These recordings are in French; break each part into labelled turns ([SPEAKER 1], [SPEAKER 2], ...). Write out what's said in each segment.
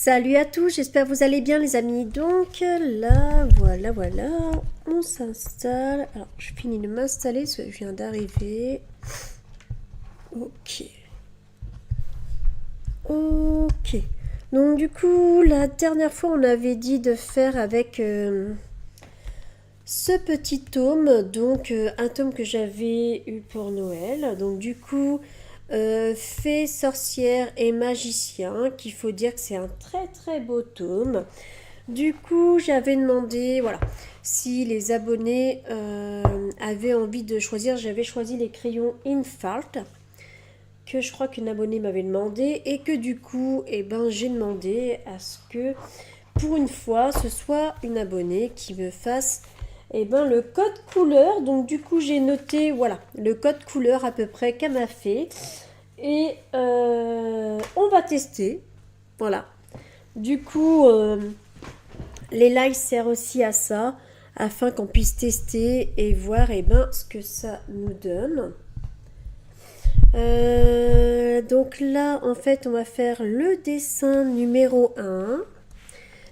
[SPEAKER 1] Salut à tous, j'espère que vous allez bien les amis. Donc là, voilà, on s'installe. Alors, je finis de m'installer, parce que je viens d'arriver. Ok. Ok. Donc du coup, la dernière fois, on avait dit de faire avec ce petit tome. Donc un tome que j'avais eu pour Noël. Donc du coup, Fée, sorcière et magicien, qu'il faut dire que c'est un très très beau tome. Du coup, j'avais demandé, voilà, si les abonnés avaient envie de choisir. J'avais choisi les crayons Infalt, que je crois qu'une abonnée m'avait demandé, et que du coup, eh ben, j'ai demandé à ce que, pour une fois, ce soit une abonnée qui me fasse eh ben, le code couleur. Donc du coup, j'ai noté, voilà, le code couleur à peu près qu'elle m'a fait. Et on va tester, voilà. Du coup... les lives servent aussi à ça, afin qu'on puisse tester et voir ce que ça nous donne. Donc là, en fait, on va faire le dessin numéro 1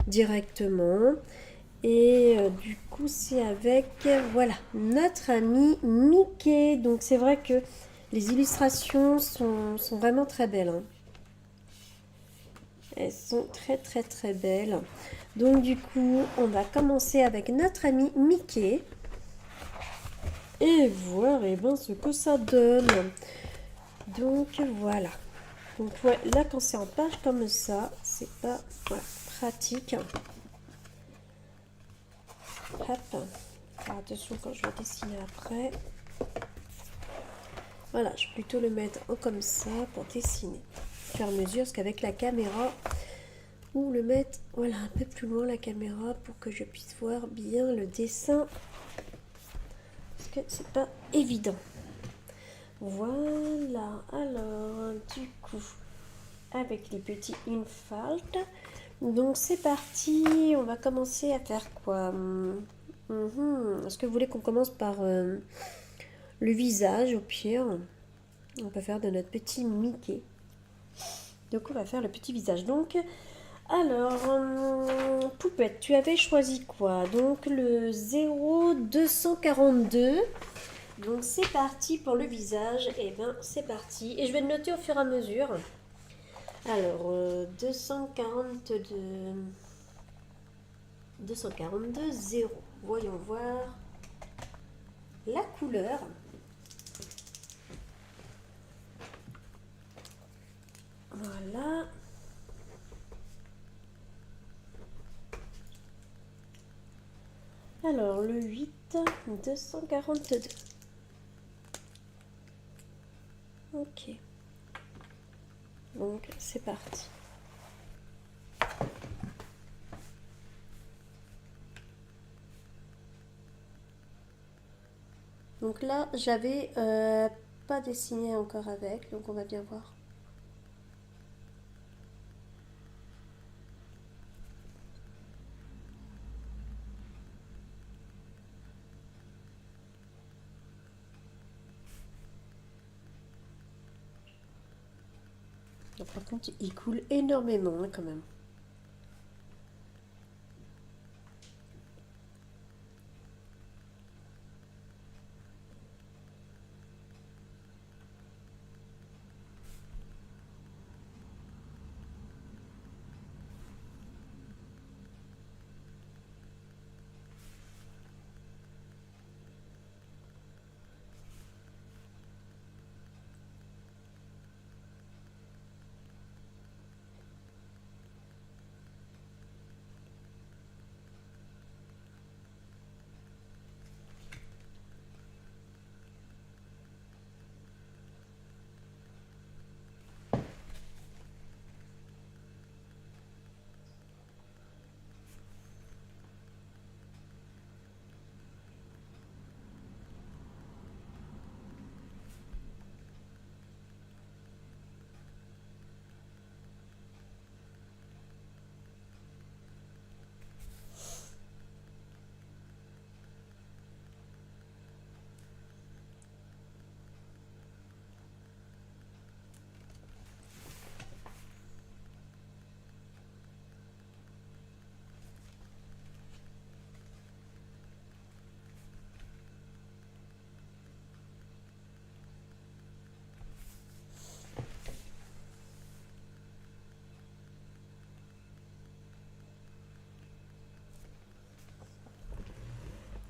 [SPEAKER 1] directement. Et du coup, c'est avec, voilà, notre ami Mickey. Donc c'est vrai que les illustrations sont vraiment très belles, hein. Elles sont très très très belles. Donc du coup, on va commencer avec notre ami Mickey et voir ce que ça donne. Donc voilà. Donc ouais, là quand c'est en page comme ça, c'est pas pratique. Hop. Alors, attention quand je vais dessiner après. Voilà, je vais plutôt le mettre en comme ça pour dessiner. Faire mesure, parce qu'avec la caméra, ou le mettre voilà un peu plus loin la caméra pour que je puisse voir bien le dessin. Parce que c'est pas évident. Voilà, alors du coup, avec les petits infalt. Donc c'est parti, on va commencer à faire quoi? Est-ce que vous voulez qu'on commence par le visage au pire? On peut faire de notre petit Mickey. Donc on va faire le petit visage. Donc, alors, Poupette, tu avais choisi quoi? Donc le 0242. Donc c'est parti pour le visage. Et c'est parti. Et je vais le noter au fur et à mesure. Alors, 242, 0. Voyons voir la couleur. Voilà. Alors, le 8, 242. Ok. Donc, c'est parti. Donc là, j'avais pas dessiné encore avec, donc on va bien voir. Donc, par contre, il coule énormément quand même.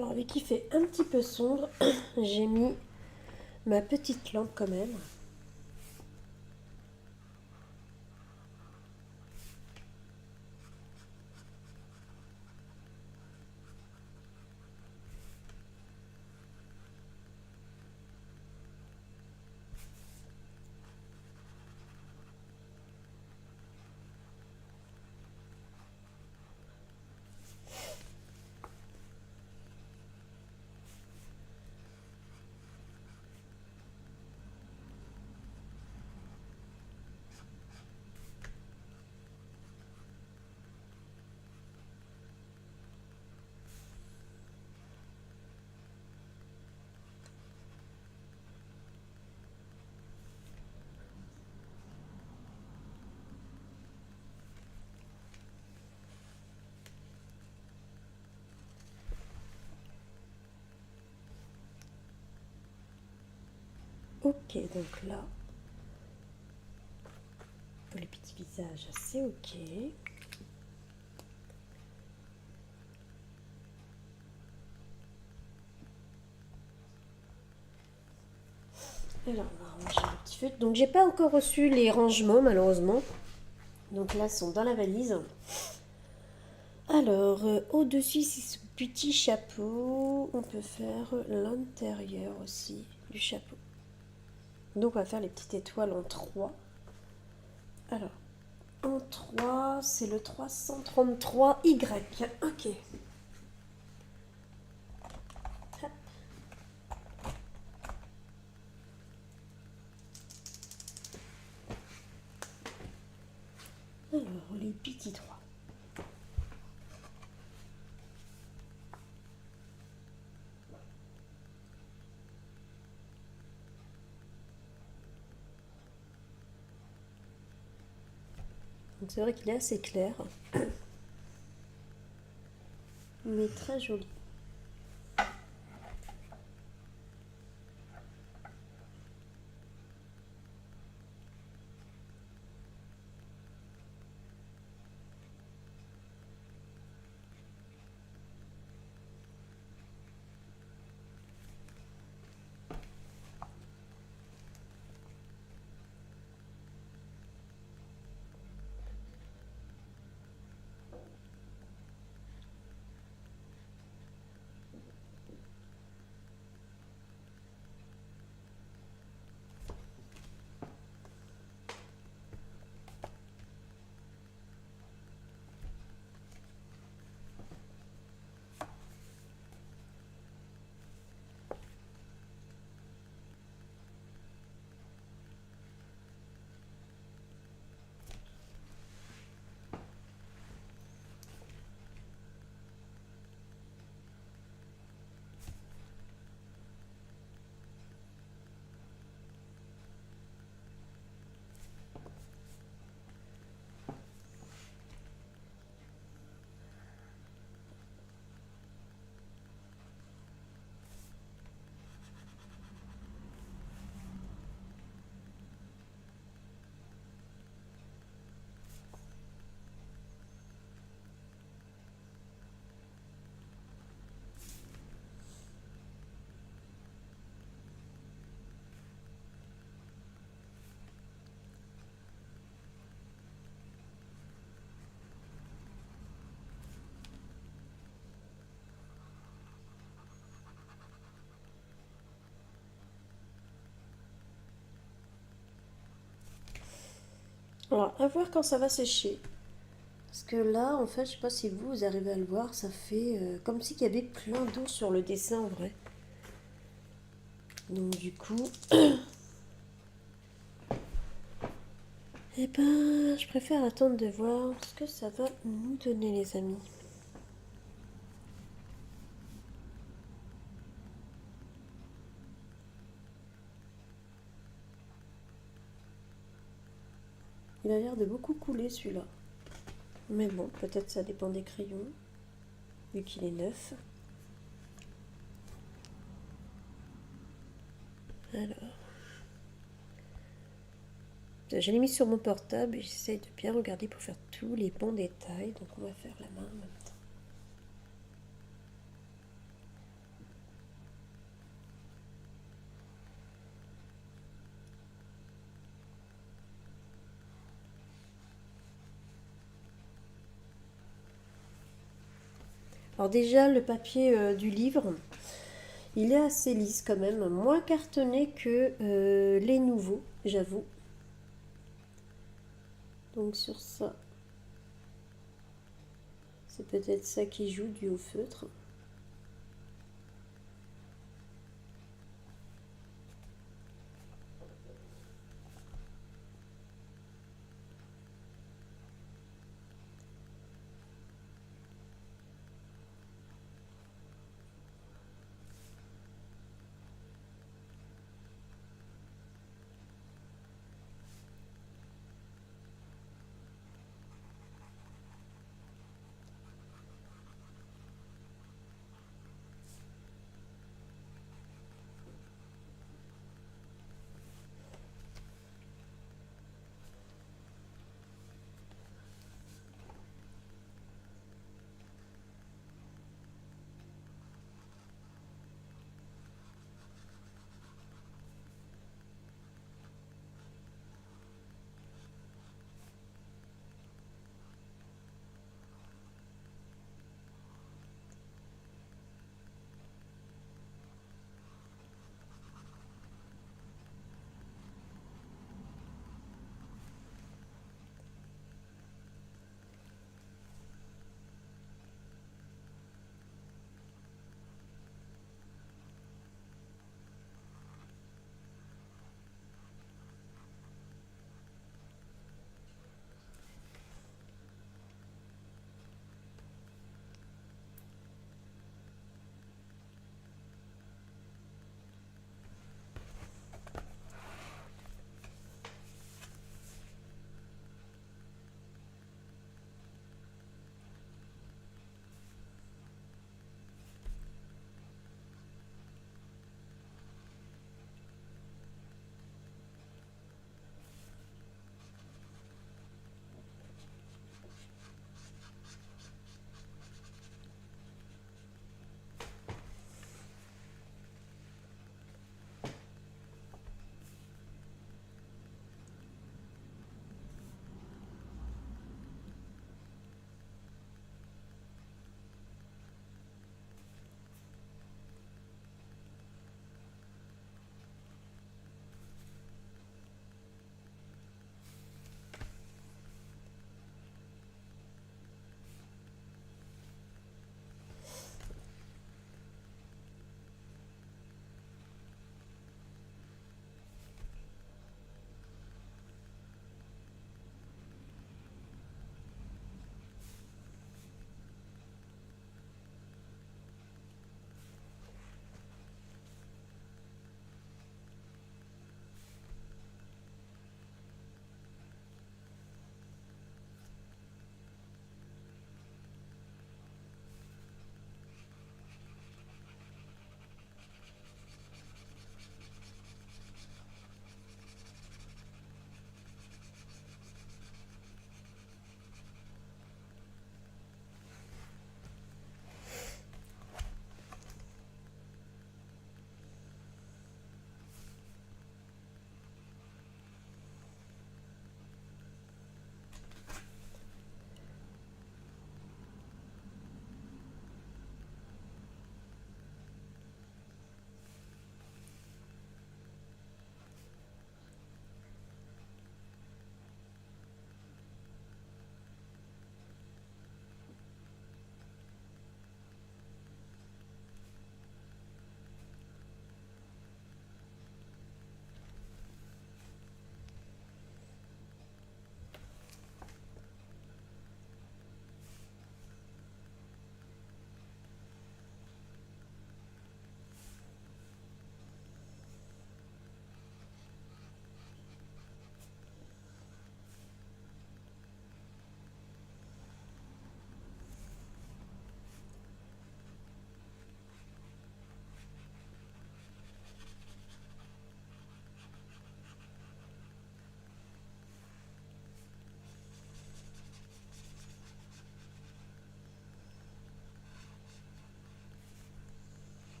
[SPEAKER 1] Alors vu qu'il fait un petit peu sombre, j'ai mis ma petite lampe quand même. Ok, donc là, pour les petits visages, c'est ok. Alors, on va ranger le petit feutre. Donc, j'ai pas encore reçu les rangements, malheureusement. Donc là, ils sont dans la valise. Alors, au-dessus, c'est ce petit chapeau. On peut faire l'intérieur aussi du chapeau. Donc, on va faire les petites étoiles en 3. Alors, en 3, c'est le 333Y. Ok. Hop. Alors, les petits 3. Donc, c'est vrai qu'il est assez clair. Mais très joli. Alors, à voir quand ça va sécher. Parce que là, en fait, je sais pas si vous arrivez à le voir, ça fait comme s'il y avait plein d'eau sur le dessin en vrai. Donc du coup, eh ben, je préfère attendre de voir ce que ça va nous donner, les amis. Il a l'air de beaucoup couler celui-là. Mais bon, peut-être ça dépend des crayons, vu qu'il est neuf. Alors, je l'ai mis sur mon portable et j'essaye de bien regarder pour faire tous les bons détails. Donc on va faire la main en même temps. Alors déjà, le papier du livre, il est assez lisse quand même, moins cartonné que les nouveaux, j'avoue. Donc sur ça, c'est peut-être ça qui joue du haut feutre.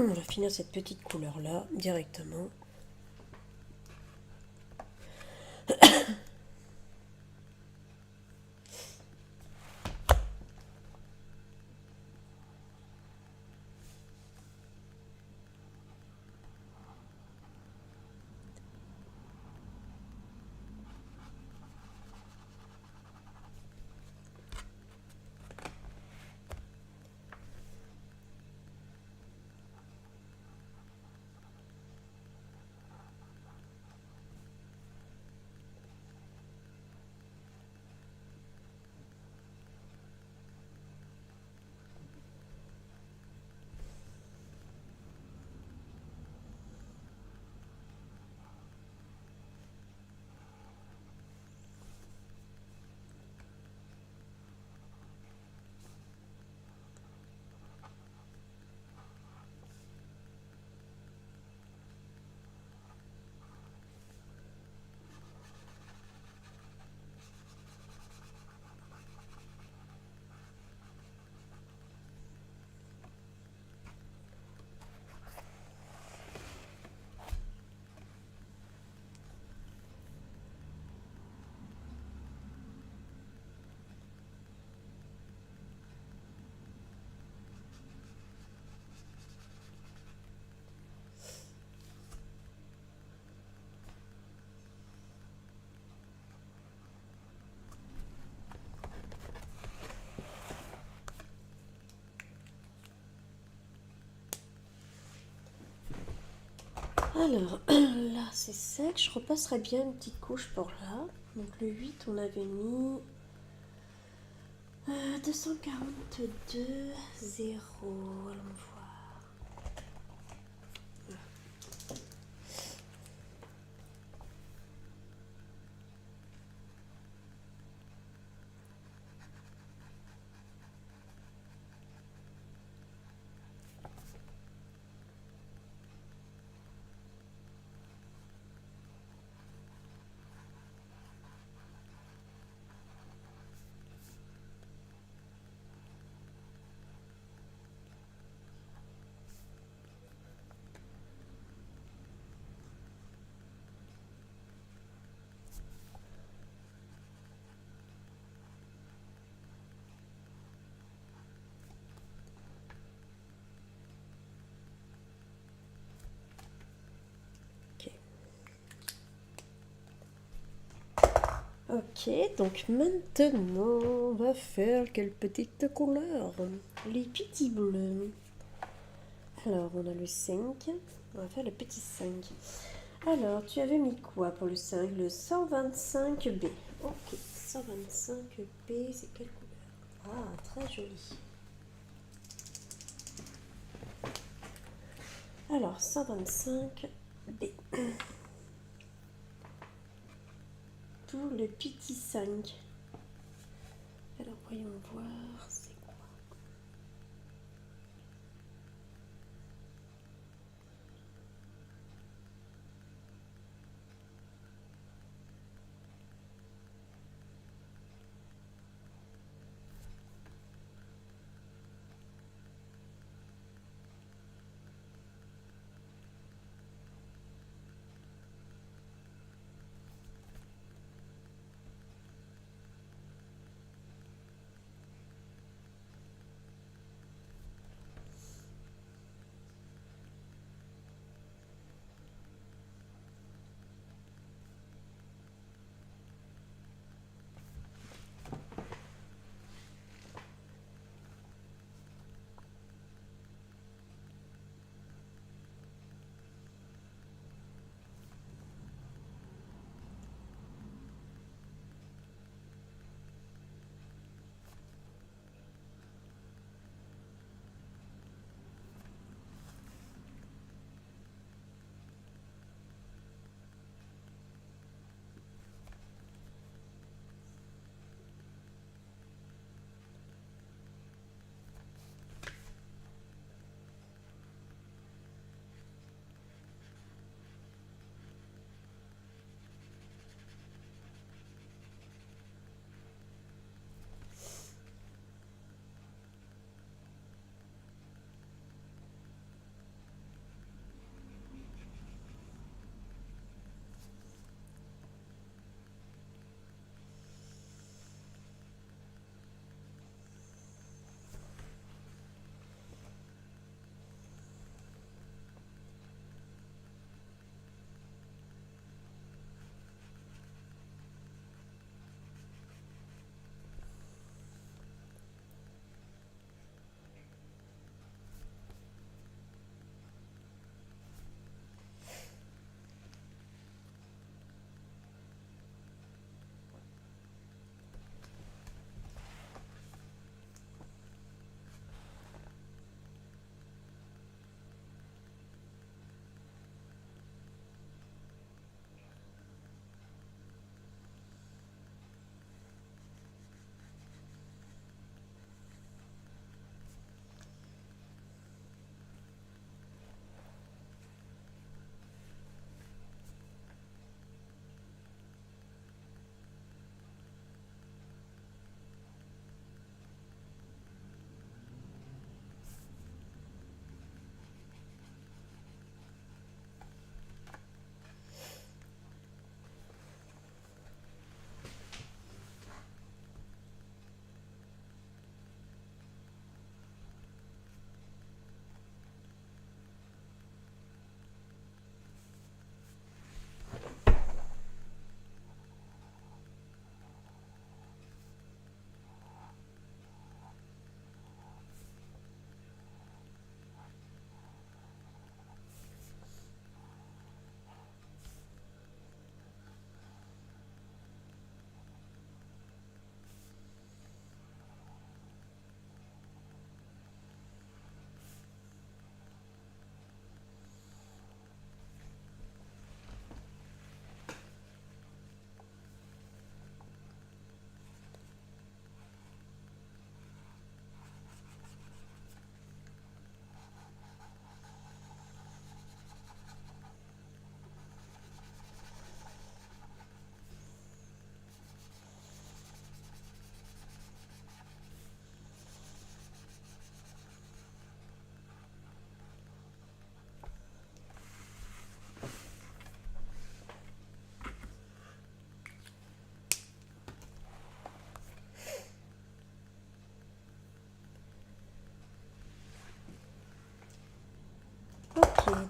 [SPEAKER 1] On va finir cette petite couleur là directement. Alors, là c'est sec, je repasserai bien une petite couche pour là. Donc le 8 on avait mis 242, 0, allons voir. Ok, donc maintenant on va faire quelle petite couleur? Les petits bleus. Alors on a le 5, on va faire le petit 5. Alors tu avais mis quoi pour le 5? Le 125B. Ok, 125B, c'est quelle couleur? Ah, très joli. Alors 125B. Pour le petit 5. Alors voyons voir, c'est quoi?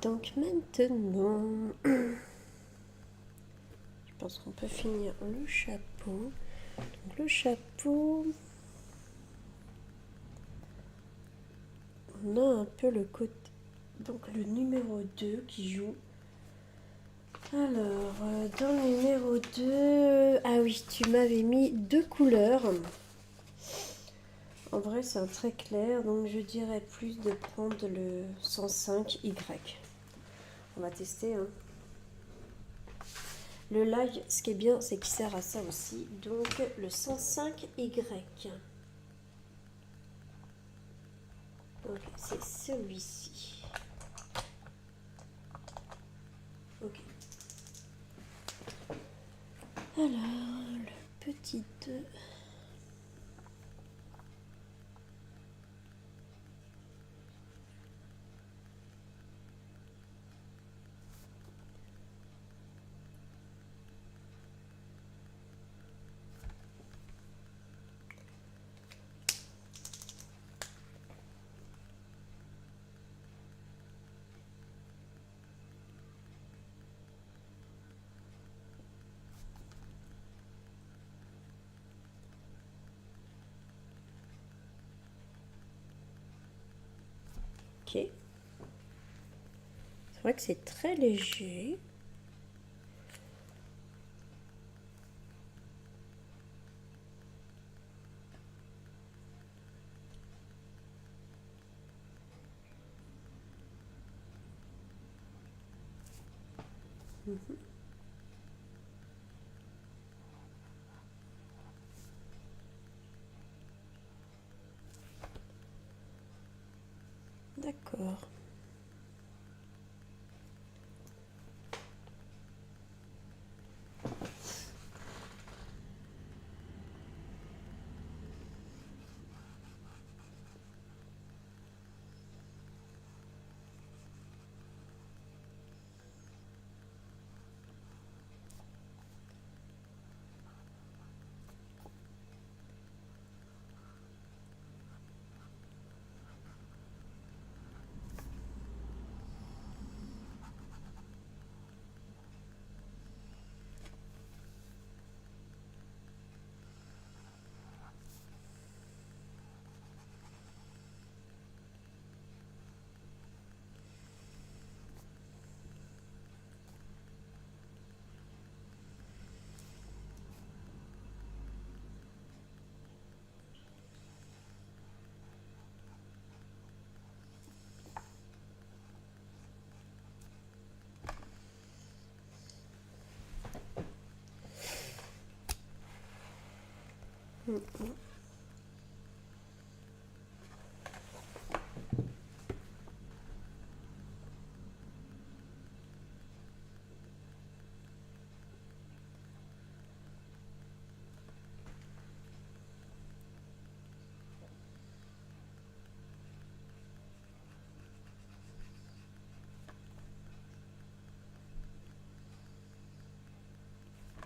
[SPEAKER 1] donc maintenant, je pense qu'on peut finir le chapeau. Donc, le chapeau, on a un peu le côté, donc le numéro 2 qui joue. Alors, dans le numéro 2, ah oui, tu m'avais mis 2 couleurs. En vrai, c'est un très clair, donc je dirais plus de prendre le 105Y. On va tester, hein. Le live, ce qui est bien, c'est qu'il sert à ça aussi. Donc, le 105Y. Ok, c'est celui-ci. Ok. Alors, le petit 2. Ok. C'est vrai que c'est très léger. D'accord.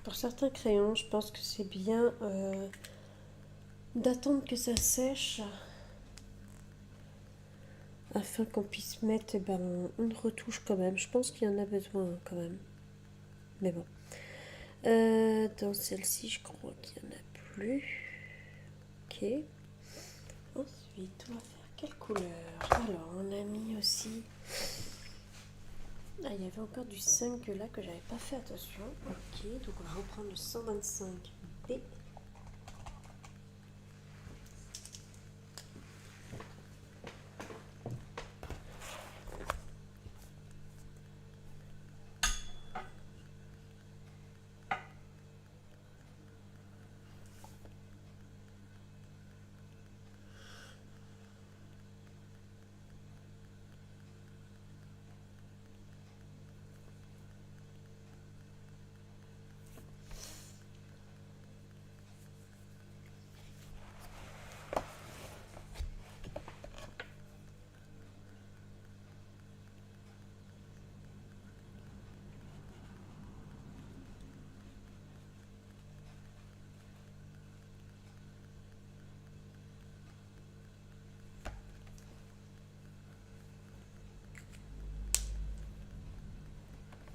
[SPEAKER 1] Pour certains crayons, je pense que c'est bien d'attendre que ça sèche afin qu'on puisse mettre une retouche quand même. Je pense qu'il y en a besoin quand même. Mais bon. Dans celle-ci, je crois qu'il n'y en a plus. Ok. Ensuite, on va faire quelle couleur? Alors, on a mis aussi... Ah, il y avait encore du 5 là que j'avais pas fait attention. Ok, donc on va reprendre le 125B.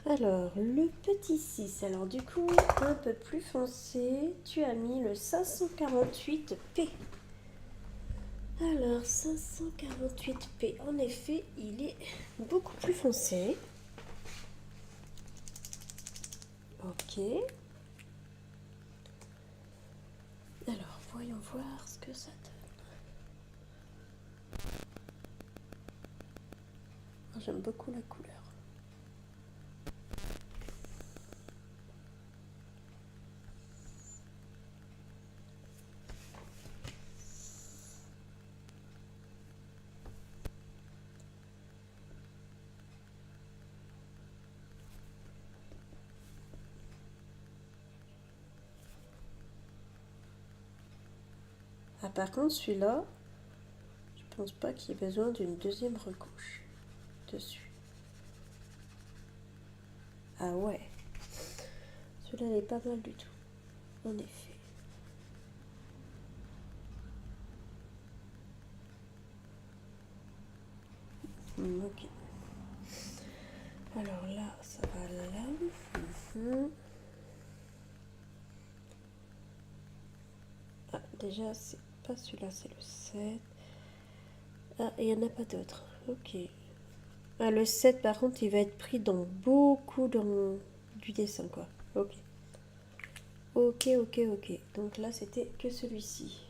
[SPEAKER 1] Alors, le petit 6. Alors, du coup, un peu plus foncé, tu as mis le 548P. Alors, 548P, en effet, il est beaucoup plus foncé. Ok. Alors, voyons voir ce que ça donne. J'aime beaucoup la couleur. Ah, par contre, celui-là, je pense pas qu'il y ait besoin d'une deuxième recouche dessus. Ah ouais. Celui-là, il est pas mal du tout. En effet. Ok. Alors là, ça va là. Ah, déjà, c'est pas celui-là, c'est le 7. Ah, il n'y en a pas d'autre. Ok. Ah, le 7, par contre, il va être pris dans beaucoup du dessin, quoi. Ok. Ok, ok, ok. Donc là, c'était que celui-ci.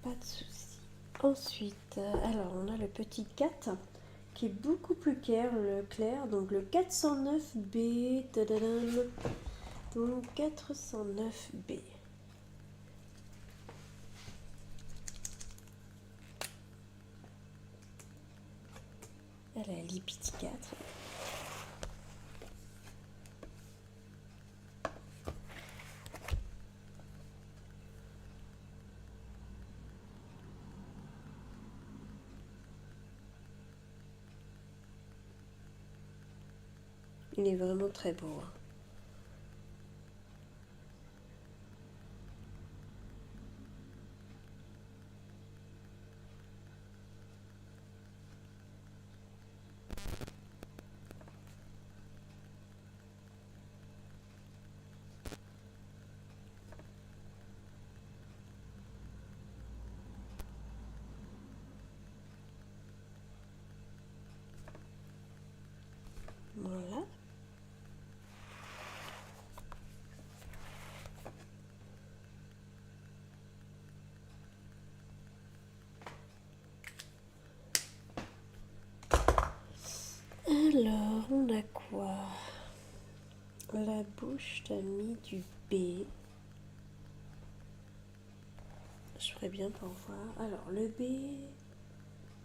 [SPEAKER 1] Pas de souci. Ensuite, alors, on a le petit 4 qui est beaucoup plus clair, donc le 409B. Tadadam. Donc 409B. Elle a l'IPT 4. Il est vraiment très beau. Hein. Voilà. Alors, on a quoi? La bouche, t'as mis du B. Je ferais bien pour voir. Alors, le B,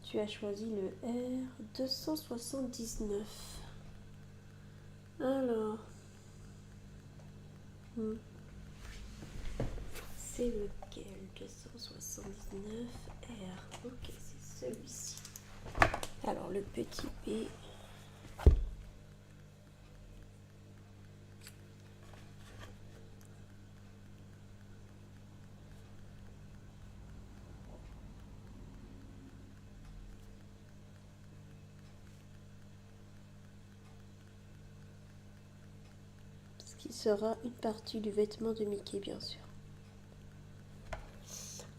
[SPEAKER 1] tu as choisi le R 279. Alors, c'est lequel? 279 R. Ok, c'est celui-ci. Alors, le petit B. Ce qui sera une partie du vêtement de Mickey, bien sûr.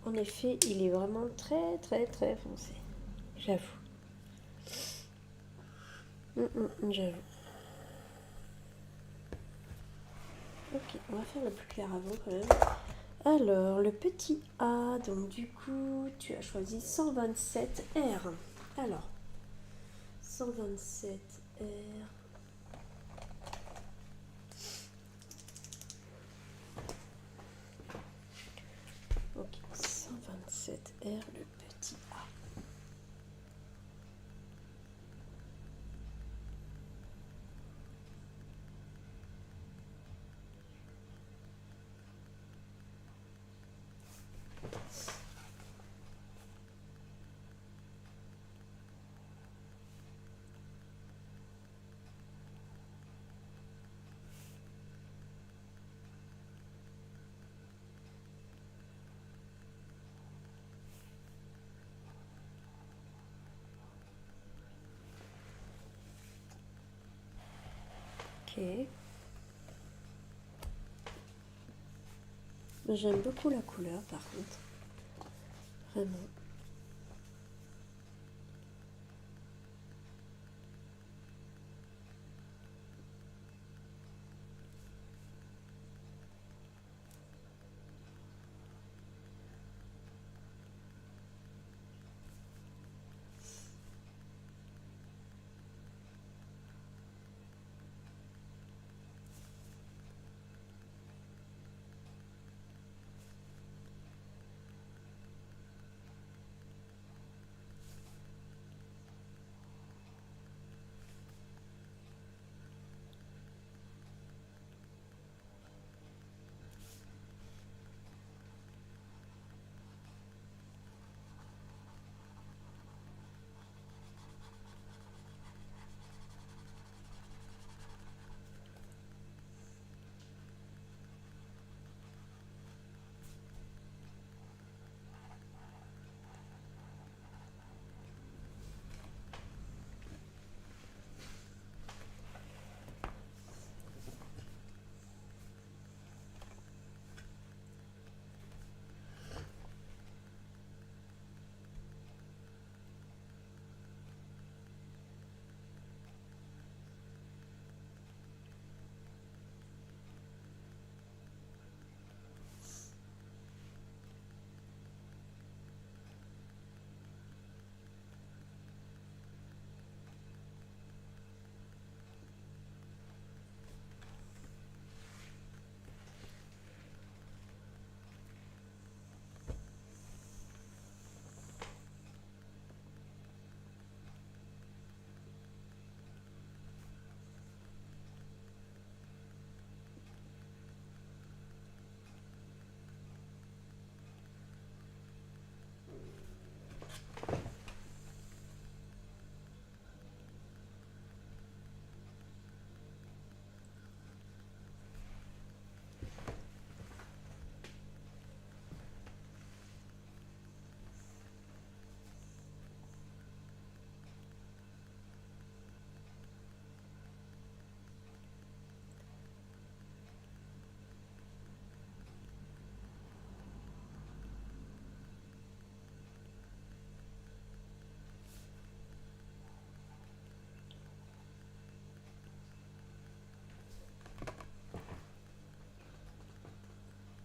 [SPEAKER 1] En effet, il est vraiment très très très foncé. J'avoue. J'avoue. Ok, on va faire le plus clair avant quand même. Alors, le petit A, donc du coup, tu as choisi 127R. Alors, 127R. Ok, 127R, le petit A. Ok. J'aime beaucoup la couleur par contre. Vraiment.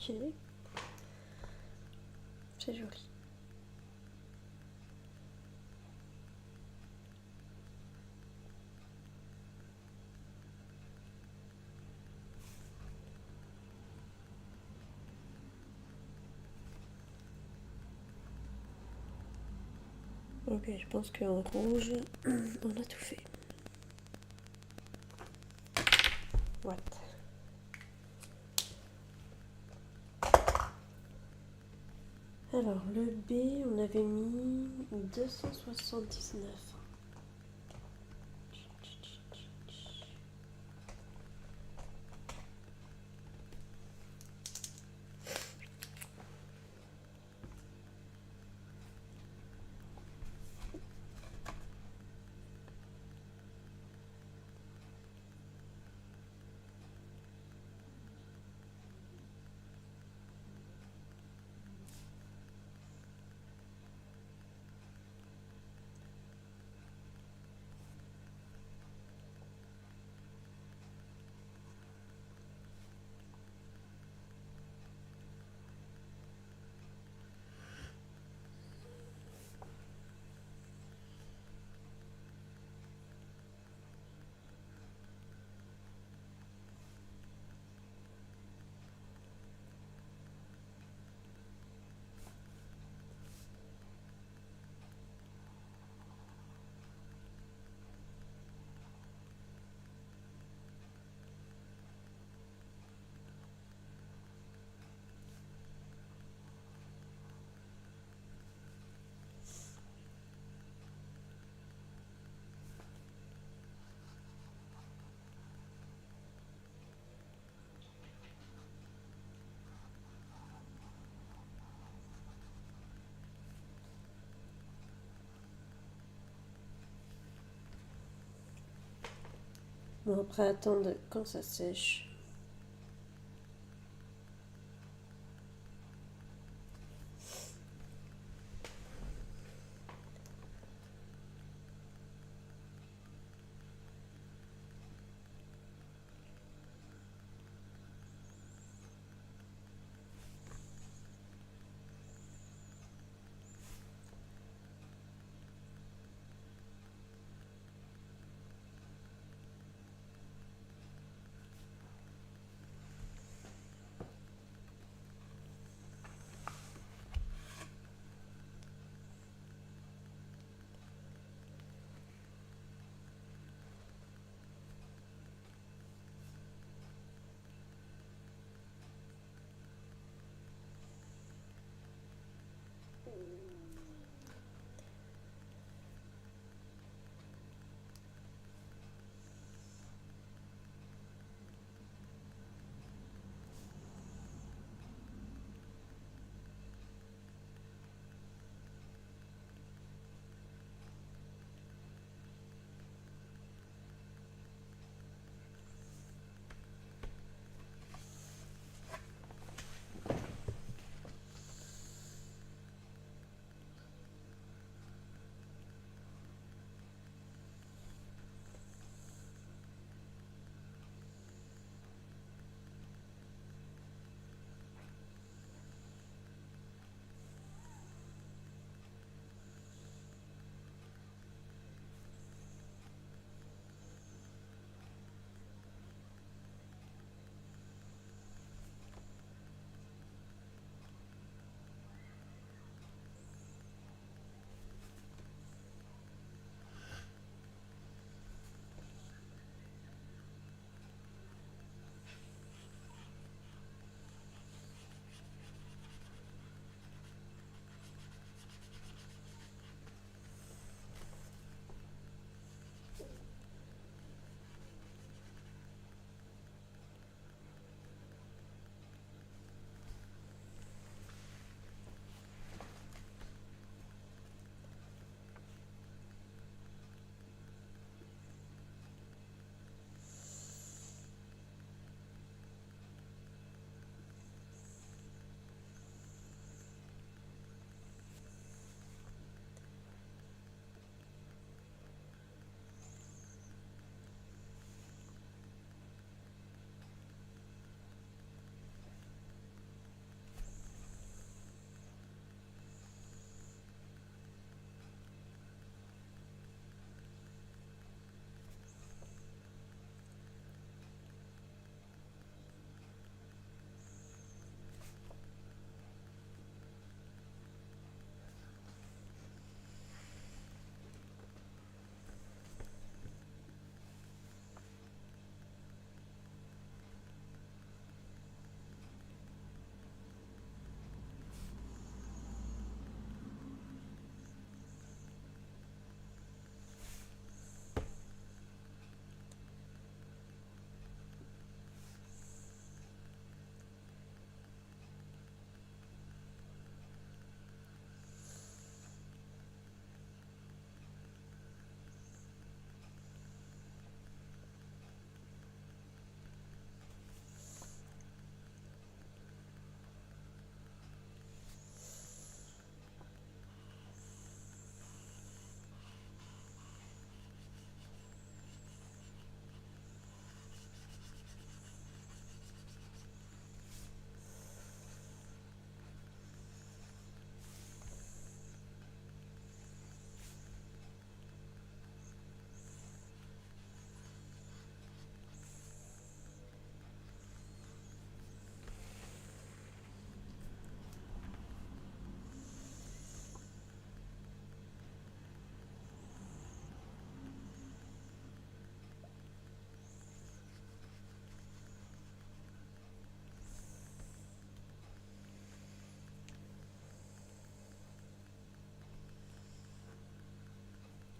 [SPEAKER 1] Ok. C'est joli. Ok, je pense qu'en rouge, on a tout fait. What? Alors, le B, on avait mis 279. Bon, après, attendre quand ça sèche.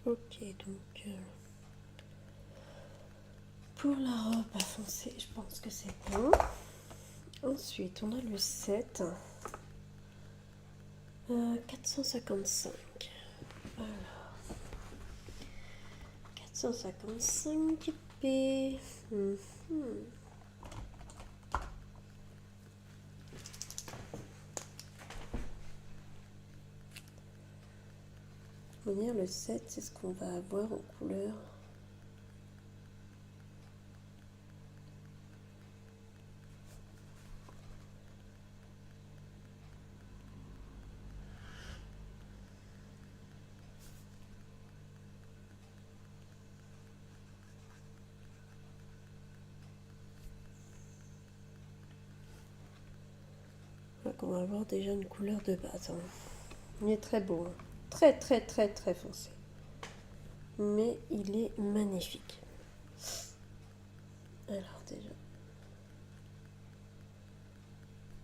[SPEAKER 1] Ok, donc pour la robe à foncer, je pense que c'est bon. Ensuite, on a le 7. 455. Alors, 455 paix. Mhm. On va dire le 7, c'est ce qu'on va avoir en couleur. Donc on va avoir déjà une couleur de base. Hein. Il est très beau. Hein. Très très très très foncé. Mais il est magnifique. Alors déjà.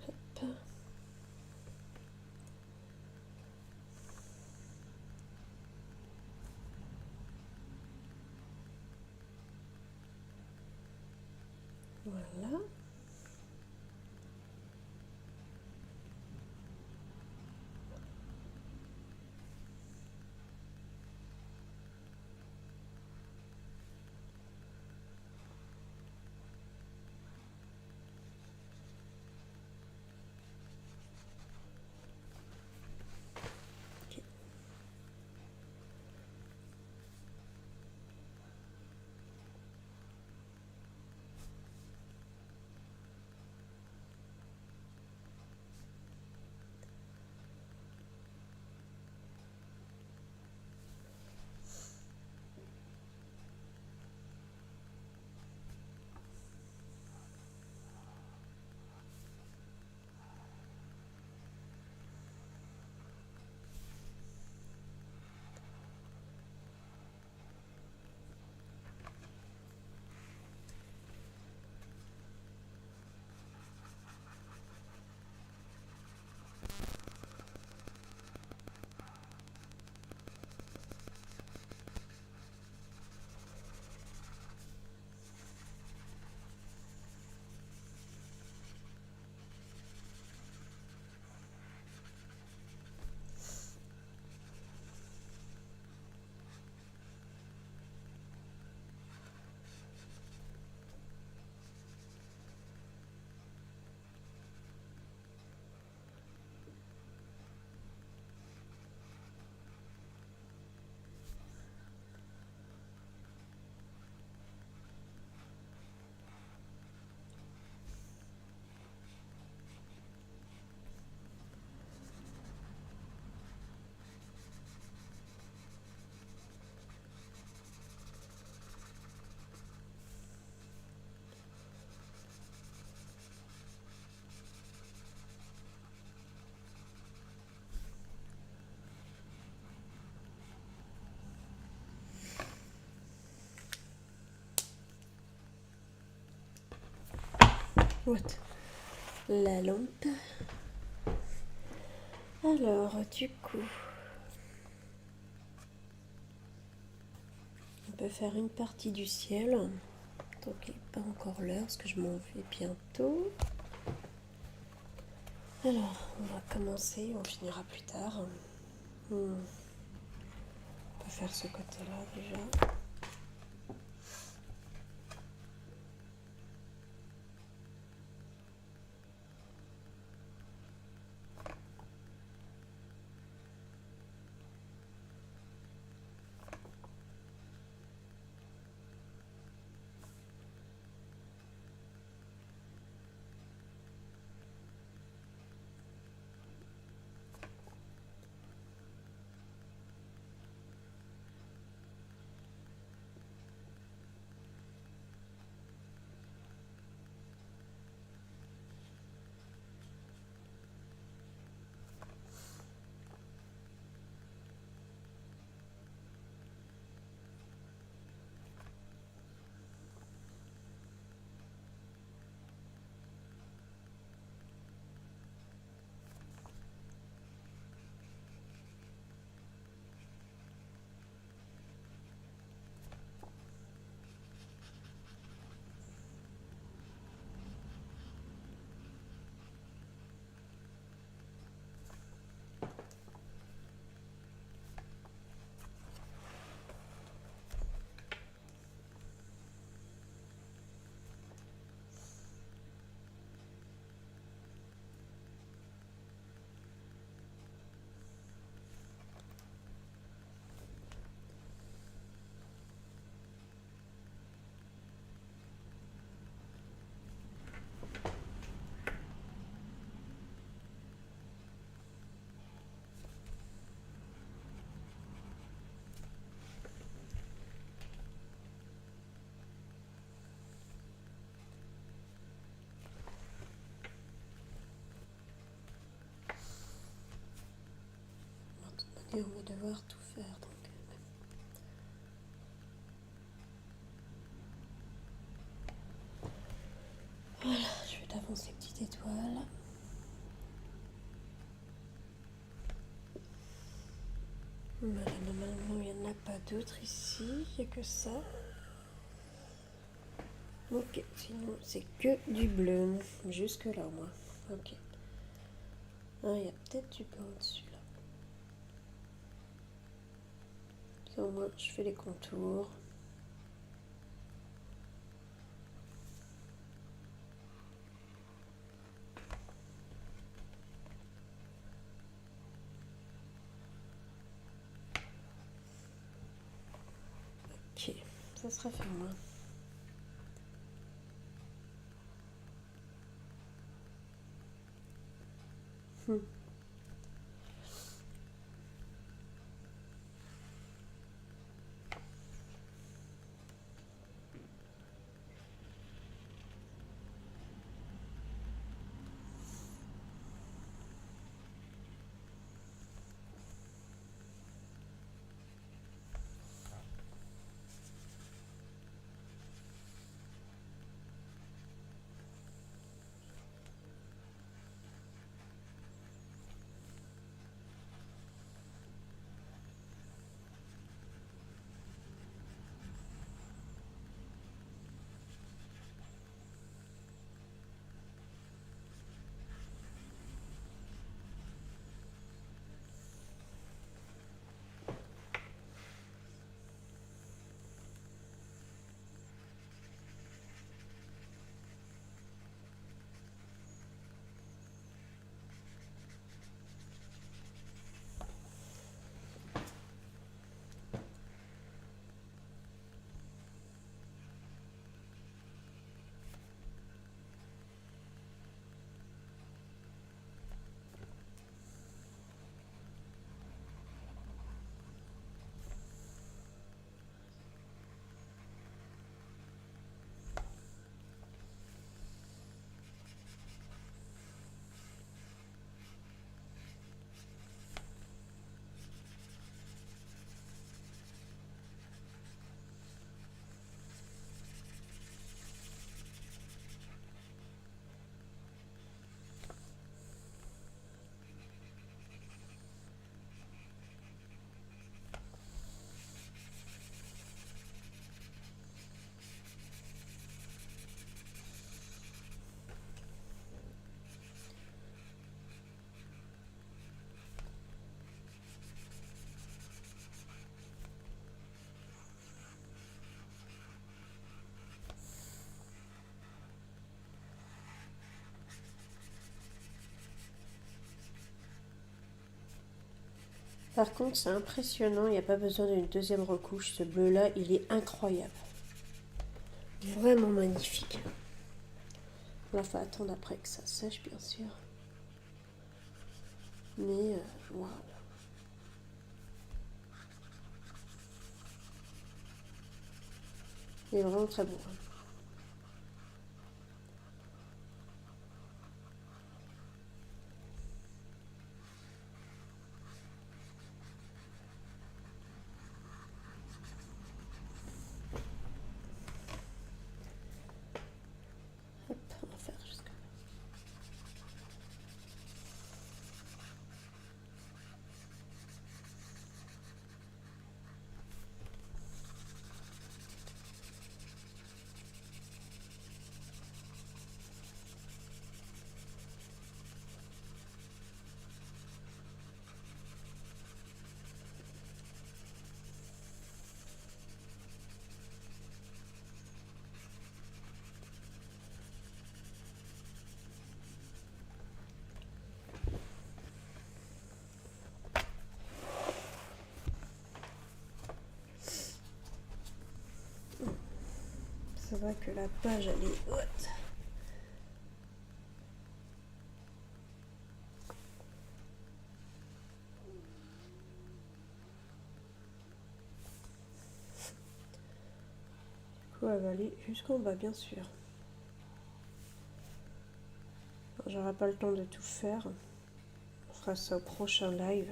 [SPEAKER 1] Hop. Voilà. What? La lampe. Alors, du coup, on peut faire une partie du ciel. Donc, il n'est pas encore l'heure parce que je m'en vais bientôt. Alors, on va commencer, on finira plus tard. On peut faire ce côté-là déjà. Et on va devoir tout faire. Donc. Voilà, je vais t'avancer les petites étoiles. Voilà, normalement il n'y en a pas d'autres ici, il n'y a que ça. Ok, sinon c'est que du bleu, jusque là au moins. Ok. Ah, il y a peut-être du blanc dessus là. Puis au moins je fais les contours. Ok, ça sera fait au moins. Par contre, c'est impressionnant, il n'y a pas besoin d'une deuxième recouche. Ce bleu-là, il est incroyable. Vraiment magnifique. Là, il faut attendre après que ça sèche, bien sûr. Mais, waouh. Il est vraiment très beau. Hop, on va faire jusqu'à là. C'est vrai que la page, elle est haute. Du coup, elle va aller jusqu'en bas, bien sûr. J'aurai pas le temps de tout faire. On fera ça au prochain live.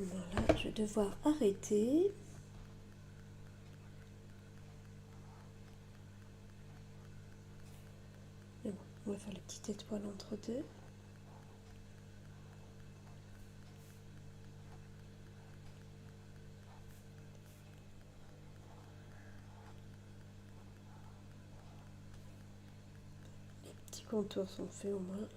[SPEAKER 1] Voilà, je vais devoir arrêter. Et bon, on va faire les petites étoiles entre deux. Les petits contours sont faits au moins.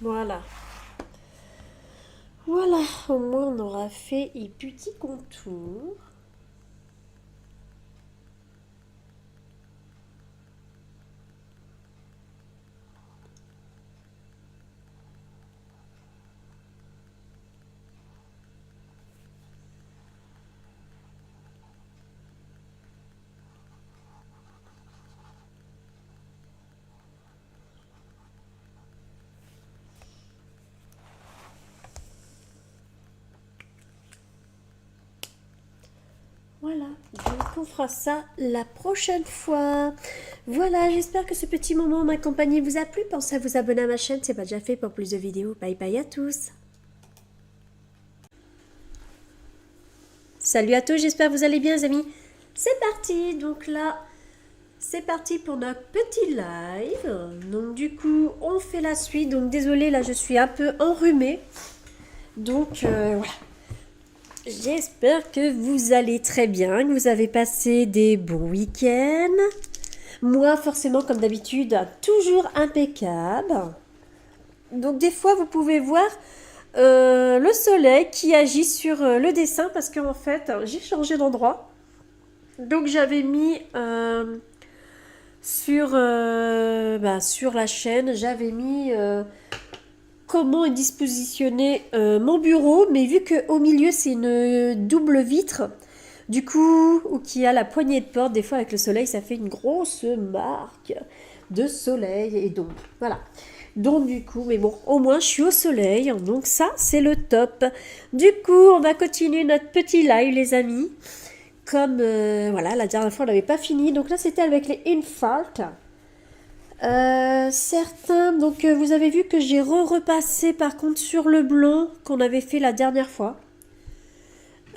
[SPEAKER 1] Voilà. Voilà, au moins on aura fait les petits contours. Voilà, donc on fera ça la prochaine fois. Voilà, j'espère que ce petit moment ma compagnie vous a plu. Pensez à vous abonner à ma chaîne, c'est pas déjà fait pour plus de vidéos. Bye bye à tous. Salut à tous, j'espère que vous allez bien les amis. C'est parti, donc là, c'est parti pour notre petit live. Donc du coup, on fait la suite. Donc désolée, là je suis un peu enrhumée. Donc voilà. J'espère que vous allez très bien, que vous avez passé des bons week-ends. Moi, forcément, comme d'habitude, toujours impeccable. Donc des fois, vous pouvez voir le soleil qui agit sur le dessin parce qu'en fait, j'ai changé d'endroit. Donc j'avais mis sur la chaîne, j'avais mis comment est dispositionné mon bureau, mais vu qu'au milieu c'est une double vitre, du coup, ou qui a la poignée de porte, des fois avec le soleil, ça fait une grosse marque de soleil et donc voilà. Donc du coup, mais bon, au moins je suis au soleil, donc ça c'est le top. Du coup, on va continuer notre petit live les amis. Comme voilà, la dernière fois on n'avait pas fini, donc là c'était avec les infarcts. Certains, donc vous avez vu que j'ai repassé par contre sur le blanc qu'on avait fait la dernière fois.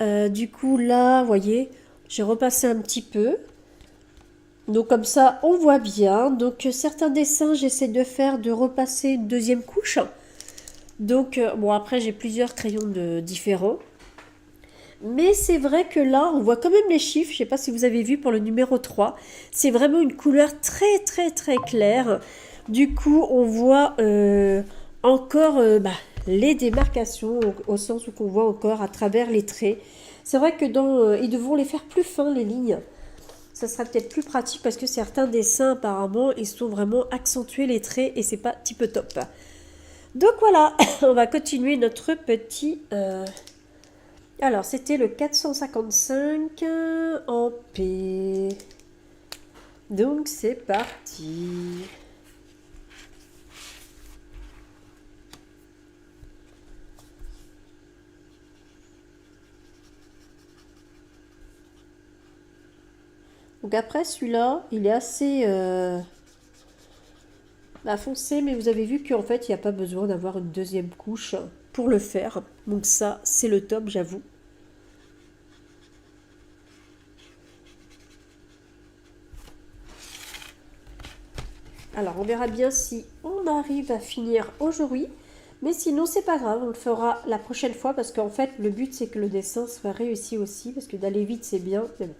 [SPEAKER 1] Du coup là, vous voyez, j'ai repassé un petit peu. Donc comme ça, on voit bien. Donc certains dessins, j'essaie de repasser une deuxième couche. Donc bon, après j'ai plusieurs crayons différents. Mais c'est vrai que là, on voit quand même les chiffres. Je ne sais pas si vous avez vu pour le numéro 3. C'est vraiment une couleur très très très claire. Du coup, on voit encore les démarcations, au sens où on voit encore à travers les traits. C'est vrai que ils devront les faire plus fins, les lignes. Ça sera peut-être plus pratique parce que certains dessins, apparemment, ils sont vraiment accentués les traits et c'est pas type top. Donc voilà, on va continuer notre petit... Alors, c'était le 455 en P. Donc, c'est parti. Donc après, celui-là, il est assez foncé, mais vous avez vu qu'en fait, il n'y a pas besoin d'avoir une deuxième couche pour le faire. Donc ça, c'est le top, j'avoue. Alors, on verra bien si on arrive à finir aujourd'hui. Mais sinon, c'est pas grave, on le fera la prochaine fois parce qu'en fait, le but, c'est que le dessin soit réussi aussi. Parce que d'aller vite, c'est bien. Mais bon.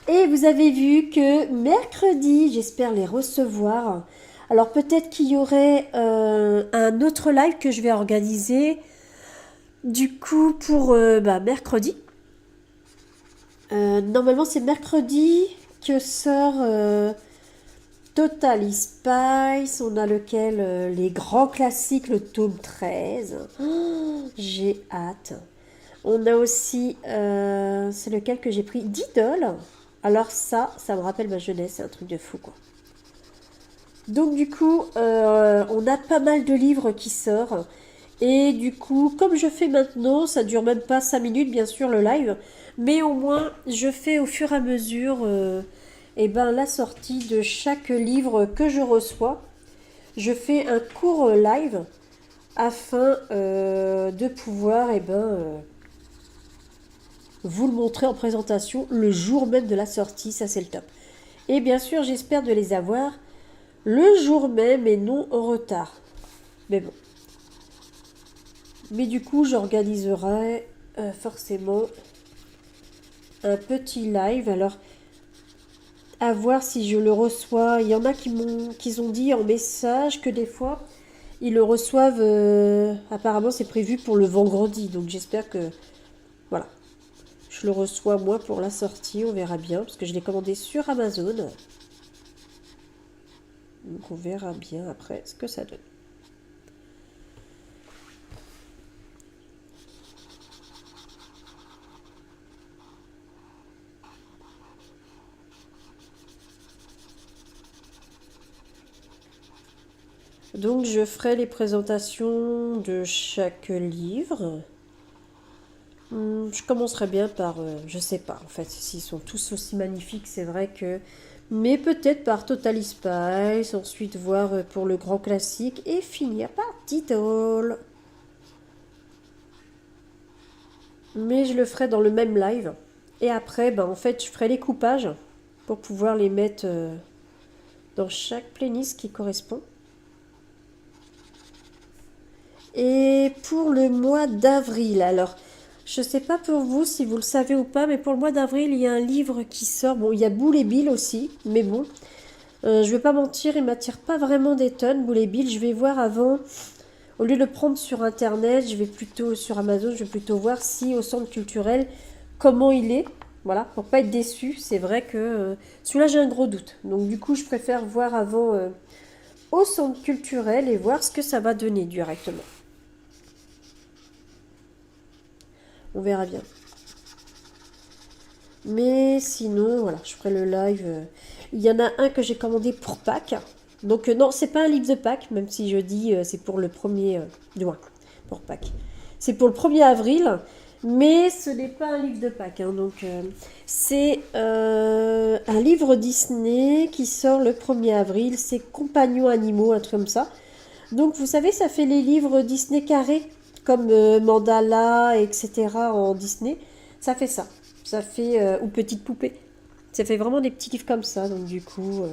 [SPEAKER 1] Et vous avez vu que mercredi, j'espère les recevoir. Alors, peut-être qu'il y aurait un autre live que je vais organiser. Du coup, pour mercredi. Normalement, c'est mercredi que sort Totally Spice. On a lequel les grands classiques, le tome 13. Oh, j'ai hâte. On a aussi, c'est lequel que j'ai pris, Diddle. Alors ça me rappelle ma jeunesse, c'est un truc de fou quoi. Donc du coup, on a pas mal de livres qui sortent. Et du coup, comme je fais maintenant, ça dure même pas 5 minutes, bien sûr, le live. Mais au moins, je fais au fur et à mesure la sortie de chaque livre que je reçois. Je fais un court live afin de pouvoir vous le montrer en présentation le jour même de la sortie. Ça, c'est le top. Et bien sûr, j'espère de les avoir le jour même et non en retard. Mais bon. Mais du coup, j'organiserai forcément un petit live. Alors, à voir si je le reçois. Il y en a qui ont dit en message que des fois, ils le reçoivent. Apparemment, c'est prévu pour le vendredi. Donc, j'espère que. Voilà. Je le reçois moi pour la sortie. On verra bien. Parce que je l'ai commandé sur Amazon. Donc, on verra bien après ce que ça donne. Donc je ferai les présentations de chaque livre. Je commencerai bien par, je sais pas en fait, s'ils sont tous aussi magnifiques, c'est vrai que... Mais peut-être par Totally Spice, ensuite voir pour le grand classique et finir par Diddle. Mais je le ferai dans le même live. Et après, en fait, je ferai les coupages pour pouvoir les mettre dans chaque playlist qui correspond. Et pour le mois d'avril, alors, je ne sais pas pour vous si vous le savez ou pas, mais pour le mois d'avril, il y a un livre qui sort. Bon, il y a Boule et Bill aussi, mais bon, je vais pas mentir, il m'attire pas vraiment des tonnes, Boule et Bill. Je vais voir avant, au lieu de le prendre sur Internet, je vais plutôt sur Amazon, je vais plutôt voir si au centre culturel, comment il est. Voilà, pour pas être déçu, c'est vrai que celui-là, j'ai un gros doute. Donc du coup, je préfère voir avant au centre culturel et voir ce que ça va donner directement. On verra bien. Mais sinon, voilà, je ferai le live. Il y en a un que j'ai commandé pour Pâques. Donc non, c'est pas un livre de Pâques, même si je dis c'est pour le 1er juin, pour Pâques. C'est pour le 1er avril, mais ce n'est pas un livre de Pâques. Donc c'est un livre Disney qui sort le 1er avril. C'est Compagnons animaux, un truc comme ça. Donc vous savez, ça fait les livres Disney carrés, comme Mandala, etc. en Disney. Ça fait ça. Ça fait, ou Petite Poupée. Ça fait vraiment des petits livres comme ça, donc du coup...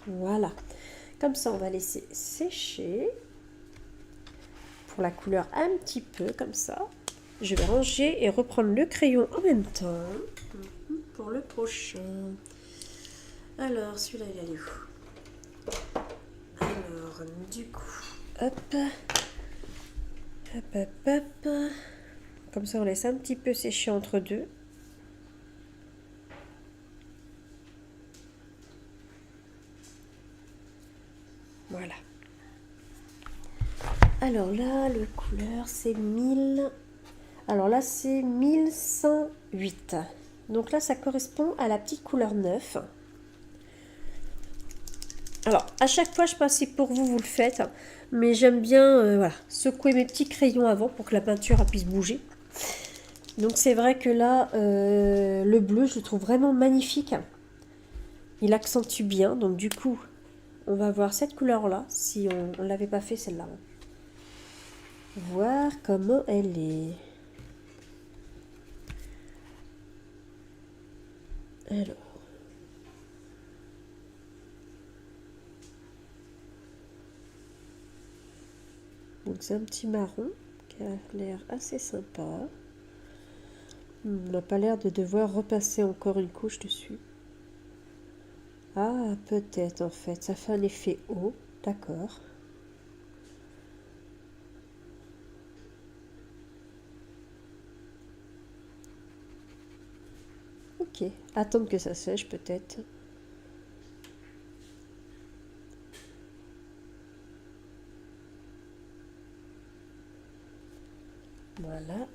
[SPEAKER 1] Voilà. Comme ça, on va laisser sécher. Pour la couleur un petit peu, comme ça. Je vais ranger et reprendre le crayon en même temps. Pour le prochain. Alors, celui-là, il est où? Alors, du coup, hop. Hop, hop, hop. Comme ça, on laisse un petit peu sécher entre deux. Voilà. Alors là, le couleur, c'est 1000... Alors là, c'est 1108. Donc là, ça correspond à la petite couleur 9. Alors, à chaque fois, je sais pas si pour vous, vous le faites, mais j'aime bien voilà, secouer mes petits crayons avant pour que la peinture puisse bouger. Donc c'est vrai que là, le bleu, je le trouve vraiment magnifique. Il accentue bien, donc du coup, on va voir cette couleur-là, si on ne l'avait pas fait celle-là. Voir comment elle est. Alors. Donc c'est un petit marron qui a l'air assez sympa. On n'a pas l'air de devoir repasser encore une couche dessus. Ah, peut-être en fait, ça fait un effet haut, d'accord. Ok, attendre que ça sèche peut-être. Voilà.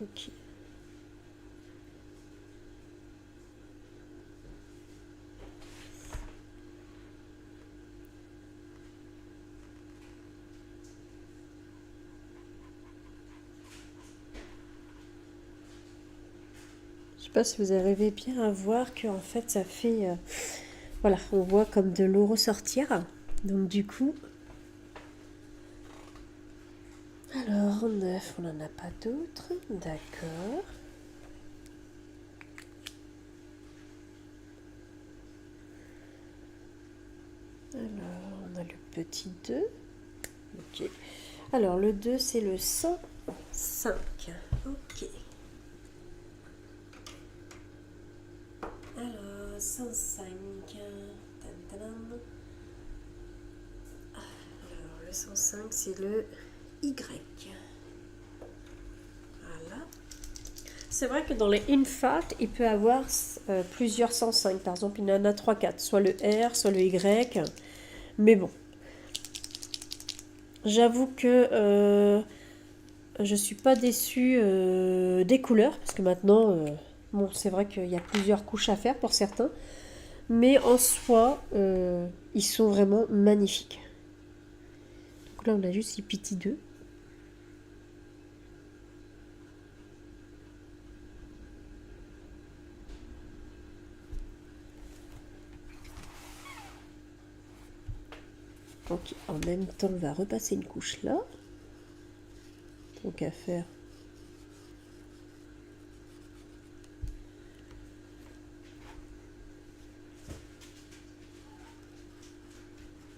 [SPEAKER 1] Ok. Je sais pas si vous arrivez bien à voir que en fait ça fait voilà, on voit comme de l'eau ressortir. Donc du coup, alors en 9, on n'en a pas d'autres, d'accord. Alors on a le petit 2. Ok. Alors le 2 c'est le 105. Ok. Alors 105. Alors le 105 c'est le Y. Voilà. C'est vrai que dans les infart, il peut y avoir plusieurs 105. Par exemple, il y en a 3-4. Soit le R, soit le Y. Mais bon. J'avoue que je suis pas déçue des couleurs. Parce que maintenant, bon, c'est vrai qu'il y a plusieurs couches à faire pour certains. Mais en soi, ils sont vraiment magnifiques. Donc là, on a juste les petits 2. Donc en même temps, on va repasser une couche là. Donc à faire.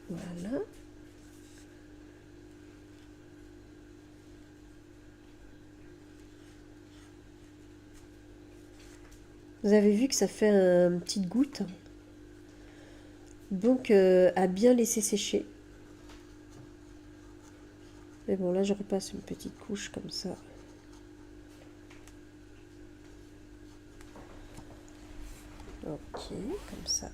[SPEAKER 1] Voilà. Vous avez vu que ça fait une petite goutte. Donc à bien laisser sécher. Mais bon, là je repasse une petite couche comme ça. Ok, comme ça.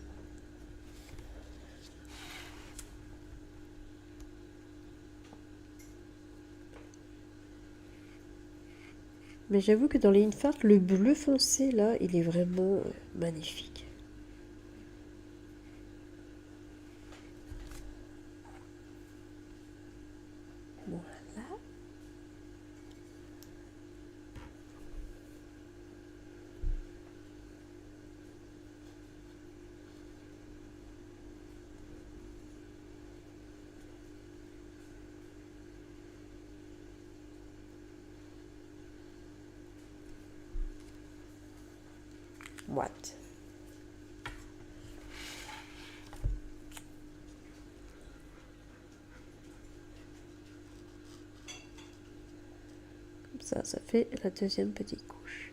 [SPEAKER 1] Mais j'avoue que dans les infart, le bleu foncé là, il est vraiment magnifique. Voilà. What? Comme ça. Voilà, ça fait la deuxième petite couche.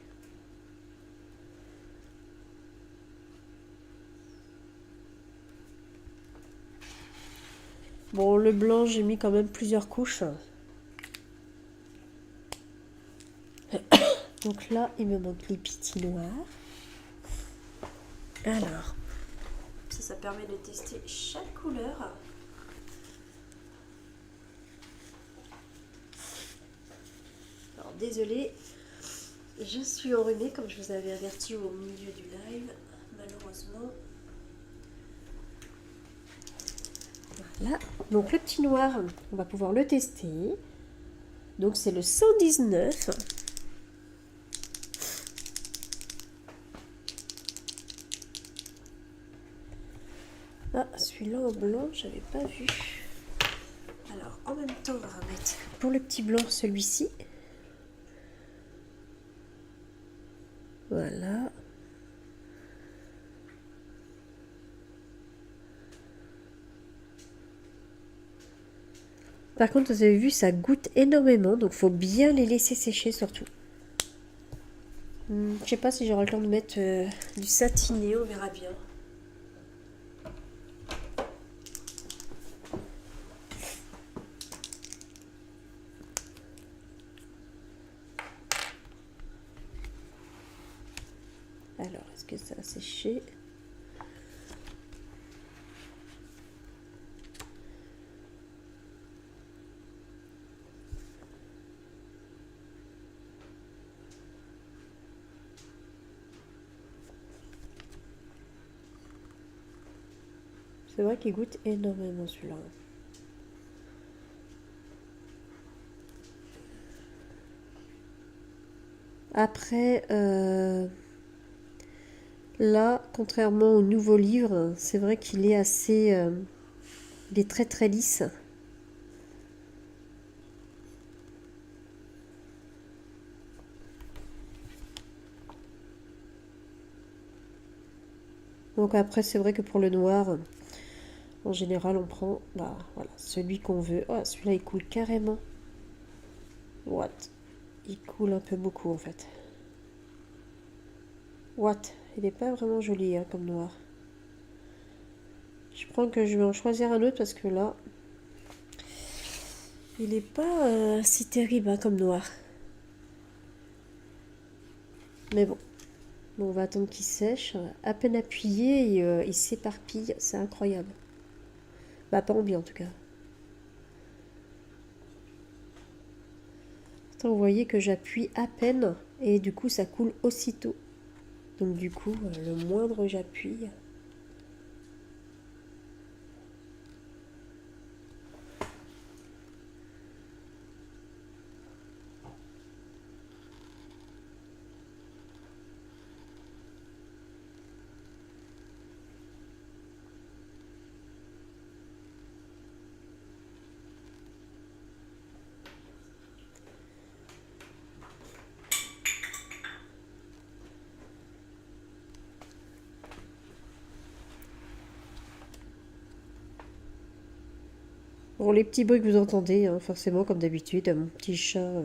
[SPEAKER 1] Bon, le blanc, j'ai mis quand même plusieurs couches. Donc là, il me manque les petits noirs. Alors, ça permet de tester chaque couleur. Alors, désolée, je suis enrhumée comme je vous avais averti au milieu du live, malheureusement. Voilà, donc le petit noir, on va pouvoir le tester. Donc c'est le 119. Ah, celui-là en blanc, j'avais pas vu. Alors, en même temps, on va remettre pour le petit blanc celui-ci. Voilà. Par contre, vous avez vu, ça goûte énormément, donc il faut bien les laisser sécher surtout. Je sais pas si j'aurai le temps de mettre du satiné, on verra bien. Alors, est-ce que ça a séché? C'est vrai qu'il goûte énormément celui-là. Après, là, contrairement au nouveau livre, c'est vrai qu'il est assez... il est très très lisse. Donc après, c'est vrai que pour le noir, en général, on prend bah, voilà, celui qu'on veut. Oh, celui-là, il coule carrément. What? Il coule un peu beaucoup, en fait. What? Il n'est pas vraiment joli, hein, comme noir. Je prends que je vais en choisir un autre parce que là, il n'est pas si terrible hein, comme noir. Mais bon. Bon, on va attendre qu'il sèche. À peine appuyé, il s'éparpille. C'est incroyable. Bah, pas en bien en tout cas. Vous voyez que j'appuie à peine et du coup ça coule aussitôt. Donc du coup, le moindre j'appuie. Bon, les petits bruits que vous entendez, hein, forcément, comme d'habitude, mon petit chat,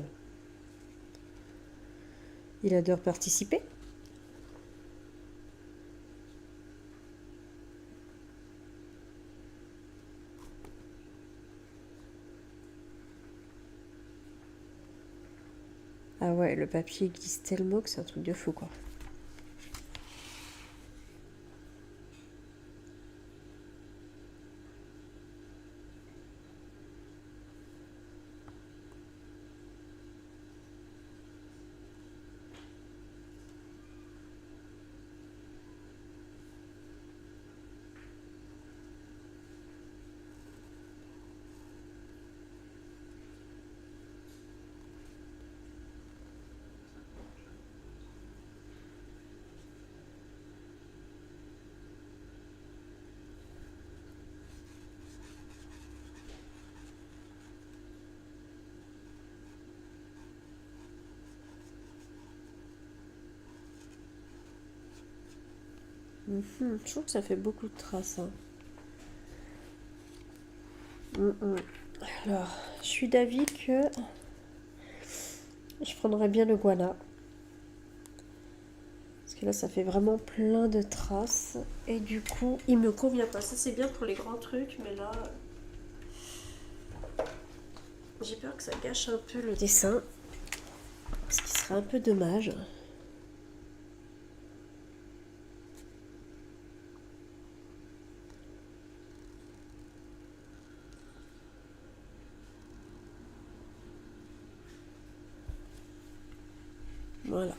[SPEAKER 1] il adore participer. Ah ouais, le papier glisse tellement que c'est un truc de fou, quoi. Je trouve que ça fait beaucoup de traces. Hein. Alors, je suis d'avis que Je prendrais bien le guana. Parce que là, ça fait vraiment plein de traces. Et du coup, il me convient pas. Ça, c'est bien pour les grands trucs, mais là, j'ai peur que ça gâche un peu le dessin. Ce qui serait un peu dommage. Voilà.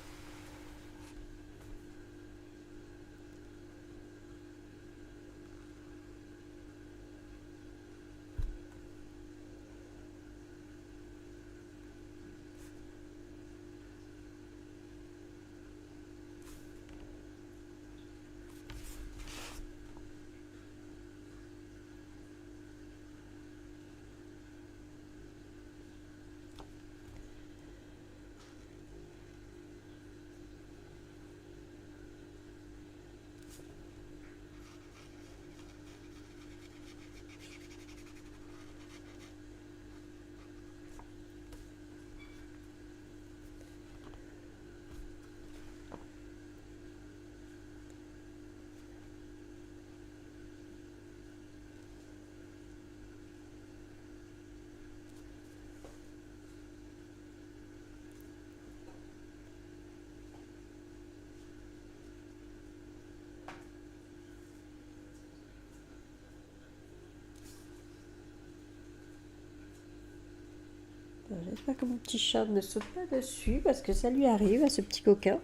[SPEAKER 1] J'espère que mon petit chat ne saute pas dessus parce que ça lui arrive à ce petit coquin.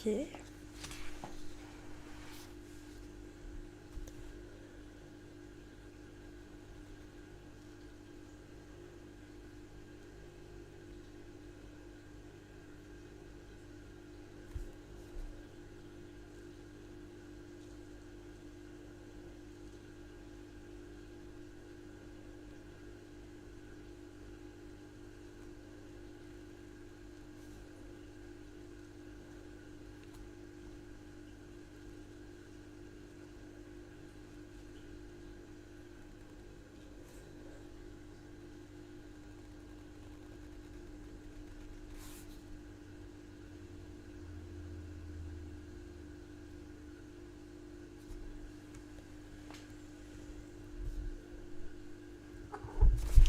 [SPEAKER 1] Ok.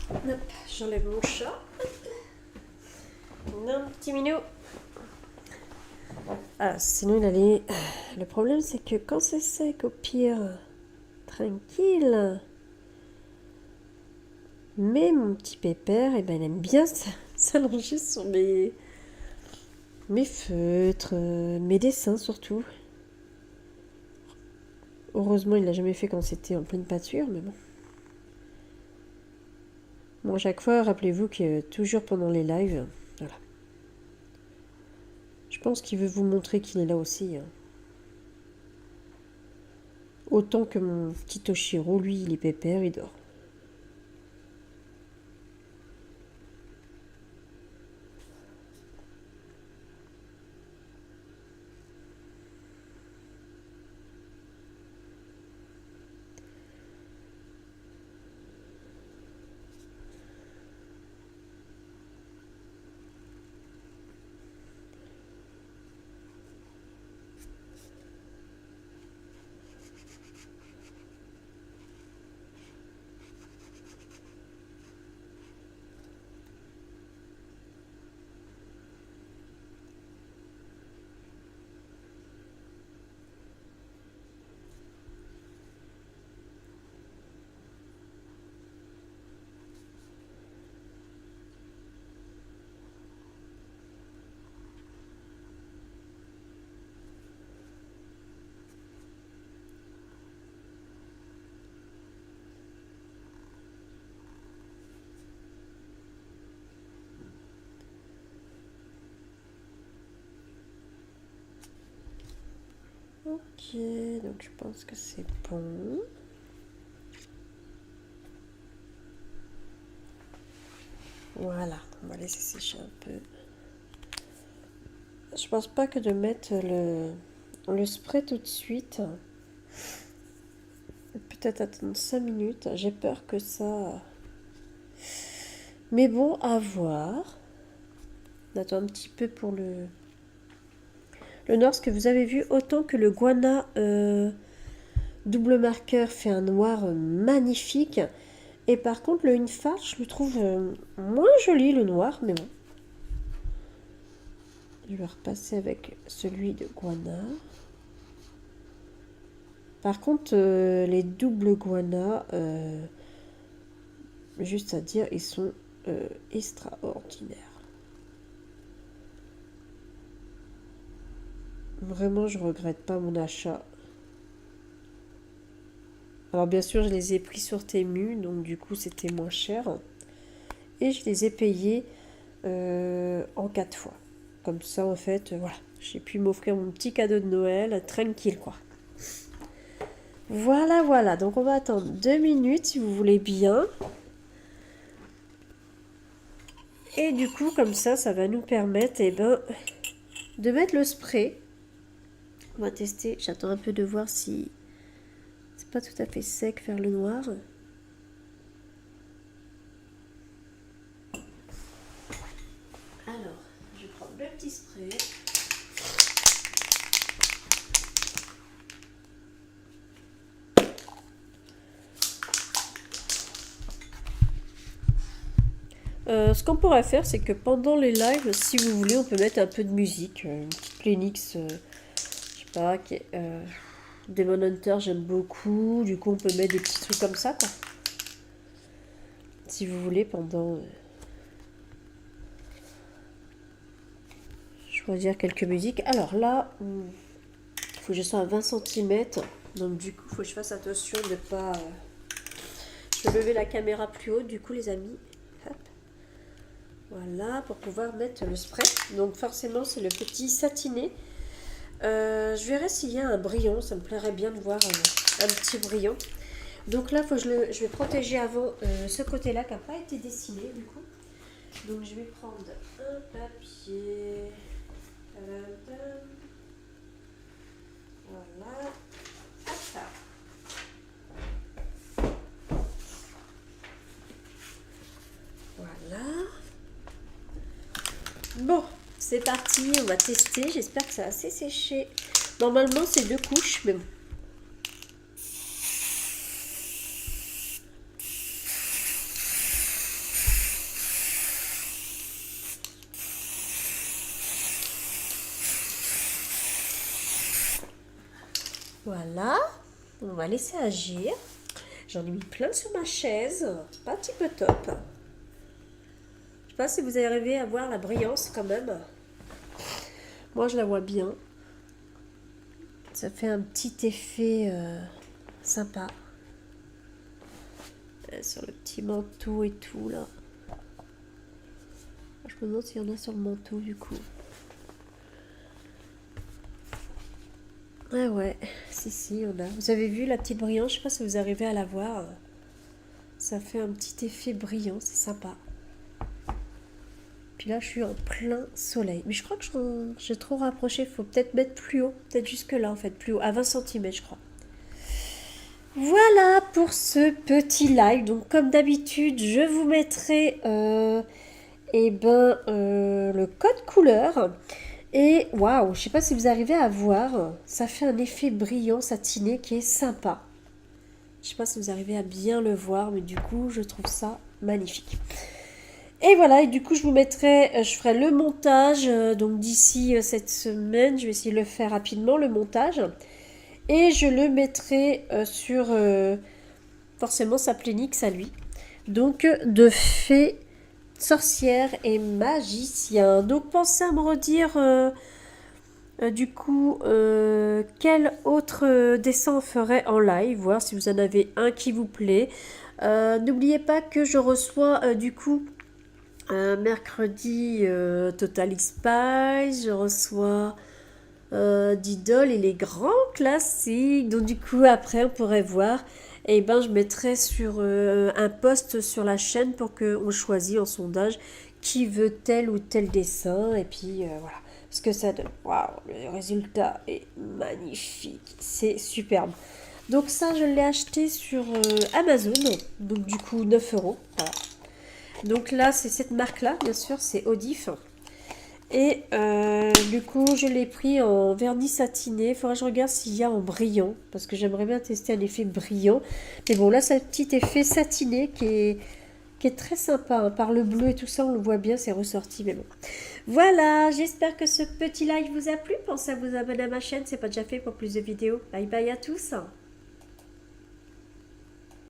[SPEAKER 1] Hop, j'enlève mon chat. Non, petit minou. Ah, sinon il allait... Le problème c'est que quand c'est sec, au pire, tranquille. Mais mon petit pépère, eh ben, il aime bien s'allonger sur mes feutres, mes dessins surtout. Heureusement, il l'a jamais fait quand c'était en pleine pâture, mais bon. Bon, à chaque fois, rappelez-vous que toujours pendant les lives, voilà. Je pense qu'il veut vous montrer qu'il est là aussi. Hein. Autant que mon petit Toshiro, lui, il est pépère, il dort. Ok, donc je pense que c'est bon. Voilà, on va laisser sécher un peu. Je pense pas que de mettre le spray tout de suite. Peut-être attendre 5 minutes. J'ai peur que ça... Mais bon, à voir. On attend un petit peu pour le noir, ce que vous avez vu, autant que le Guana double marqueur fait un noir magnifique. Et par contre, le Infart, je le trouve moins joli, le noir, mais bon. Je vais repasser avec celui de Guana. Par contre, les doubles Guana, juste à dire, ils sont extraordinaires. Vraiment, je regrette pas mon achat. Alors bien sûr, je les ai pris sur Temu, donc du coup, c'était moins cher. Et je les ai payés en 4 fois. Comme ça, en fait, voilà. J'ai pu m'offrir mon petit cadeau de Noël, tranquille, quoi. Voilà, voilà. Donc, on va attendre 2 minutes, si vous voulez bien. Et du coup, comme ça va nous permettre, eh ben, de mettre le spray. On va tester. J'attends un peu de voir si c'est pas tout à fait sec faire le noir. Alors, je prends le petit spray. Ce qu'on pourrait faire, c'est que pendant les lives, si vous voulez, on peut mettre un peu de musique, une petite playlist, je sais pas, Demon Hunter, j'aime beaucoup. Du coup, on peut mettre des petits trucs comme ça, quoi. Si vous voulez, pendant... Je choisir quelques musiques. Alors là, il faut que je sois à 20 cm. Donc du coup, il faut que je fasse attention de ne pas... Je vais lever la caméra plus haut, du coup, les amis. Hop. Voilà, pour pouvoir mettre le spray. Donc forcément, c'est le petit satiné. Je verrai s'il y a un brillant. Ça me plairait bien de voir un petit brillant. Donc là, faut que je vais protéger avant ce côté-là qui n'a pas été dessiné, du coup. Donc je vais prendre un papier. Voilà. Hop. Voilà. Bon, c'est parti, on va tester. J'espère que ça a assez séché. Normalement, c'est 2 couches, mais bon. Voilà, on va laisser agir. J'en ai mis plein sur ma chaise, pas un petit peu top. Je sais pas si vous arrivez à voir la brillance quand même. Moi je la vois bien. Ça fait un petit effet sympa. Sur le petit manteau et tout là. Je me demande s'il y en a sur le manteau du coup. Ah ouais, si, on a. Vous avez vu la petite brillance, je sais pas si vous arrivez à la voir. Ça fait un petit effet brillant, c'est sympa. Puis là, je suis en plein soleil. Mais je crois que j'ai trop rapproché, il faut peut-être mettre plus haut. Peut-être jusque là, en fait, plus haut, à 20 cm, je crois. Voilà pour ce petit live. Donc, comme d'habitude, je vous mettrai le code couleur. Et waouh, je sais pas si vous arrivez à voir, ça fait un effet brillant satiné qui est sympa. Je sais pas si vous arrivez à bien le voir, mais du coup, je trouve ça magnifique. Et voilà, et du coup, je ferai le montage, donc d'ici cette semaine, je vais essayer de le faire rapidement, le montage. Et je le mettrai sur, forcément, sa Plénix à lui. Donc, de fées, sorcières et magiciens. Donc, pensez à me redire... du coup, quel autre dessin on ferait en live, voir si vous en avez un qui vous plaît. N'oubliez pas que je reçois du coup mercredi Total Spice, je reçois Didol et les grands classiques. Donc du coup après on pourrait voir. Et ben je mettrai sur un post sur la chaîne pour qu'on choisisse en sondage qui veut tel ou tel dessin. Et puis voilà ce que ça donne. Waouh, le résultat est magnifique. C'est superbe. Donc ça, je l'ai acheté sur Amazon. Donc du coup, 9 €. Voilà. Donc là, c'est cette marque-là, bien sûr, c'est Odif. Et du coup, je l'ai pris en vernis satiné. Il faudrait que je regarde s'il y a en brillant. Parce que j'aimerais bien tester un effet brillant. Mais bon, là, c'est un petit effet satiné qui est très sympa. Hein. Par le bleu et tout ça, on le voit bien, c'est ressorti. Mais bon. Voilà, j'espère que ce petit live vous a plu. Pensez à vous abonner à ma chaîne, c'est pas déjà fait pour plus de vidéos. Bye bye à tous.